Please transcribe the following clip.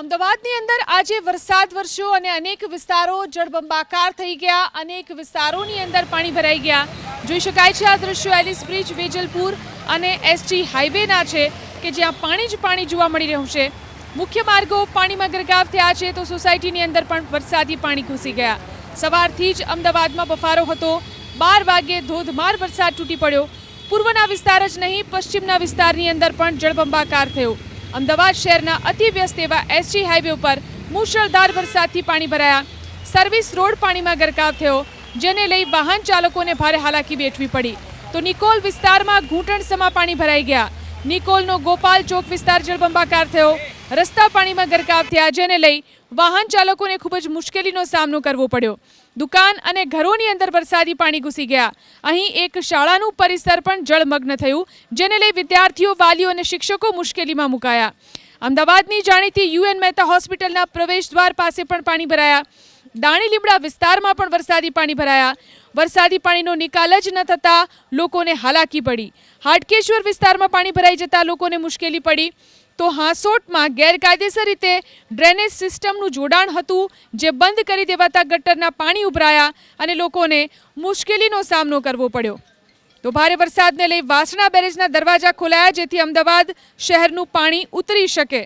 અમદાવાદની અંદર આજે વરસાદ વરસ્યો અને અનેક વિસ્તારો જળબંબાકાર થઈ ગયા, અનેક વિસ્તારોની અંદર પાણી ભરાઈ ગયા. જોઈ શકાય છે આ દ્રશ્યો એલિસ બ્રિજ, વેજલપુર અને એસટી હાઈવેના છે કે જ્યાં પાણી જ પાણી જોવા મળી રહ્યું છે. મુખ્ય માર્ગો પાણીમાં ગરકાવ થયા છે તો સોસાયટીની અંદર પણ વરસાદી પાણી ઘૂસી ગયા. સવારથી જ અમદાવાદમાં બફારો હતો. 12 વાગ્યે ધોધમાર વરસાદ તૂટી પડ્યો. પૂર્વના વિસ્તાર જ નહીં, પશ્ચિમના વિસ્તારની અંદર પણ જળબંબાકાર થયો. અમદાવાદ શહેરના અતિ વ્યસ્ત એવા એસજી હાઈવે ઉપર મુશળધાર વરસાદથી પાણી ભરાયા. સર્વિસ રોડ પાણીમાં ગરકાવ થયો, જેને લઈ વાહન ચાલકોને ભારે હાલાકી વેઠવી પડી. તો નિકોલ વિસ્તારમાં ઘૂંટણસમા પાણી ભરાઈ ગયા. નિકોલનો ગોપાલ ચોક વિસ્તાર જળબંબાકાર થયો. રસ્તા પાણીમાં ગરકાવ થયા, જેને લઈ વાહન ચાલકોને ખૂબ જ મુશ્કેલીનો સામનો કરવો પડ્યો. દુકાન અને ઘરોની અંદર વરસાદી પાણી ઘૂસી ગયા. અહીં એક શાળાનું પરિસર પણ જળમગ્ન થયું, જેને લઈ વિદ્યાર્થીઓ, વાલીઓ અને શિક્ષકો મુશ્કેલીમાં મુકાયા. અમદાવાદની જાણીતી યુએન મહેતા હોસ્પિટલના પ્રવેશદ્વાર પાસે પણ પાણી ભરાયા. દાણીલીમડા વિસ્તારમાં પણ વરસાદી પાણી ભરાયા. વરસાદી પાણીનો નિકાલ જ ન થતાં લોકોને હાલાકી પડી. હાટકેશ્વર વિસ્તારમાં પાણી ભરાઈ જતા લોકોને મુશ્કેલી પડી. તો હાંસોટમાં ગેરકાયદેસર રીતે ડ્રેનેજ સિસ્ટમનું જોડાણ હતું, જે બંધ કરી દેવાતા ગટરના પાણી ઉભરાયા અને લોકોને મુશ્કેલીનો સામનો કરવો પડ્યો. તો ભારે વરસાદને લઈ વાસણા બેરેજના દરવાજા ખોલાયા, જેથી અમદાવાદ શહેરનું પાણી ઉતરી શકે.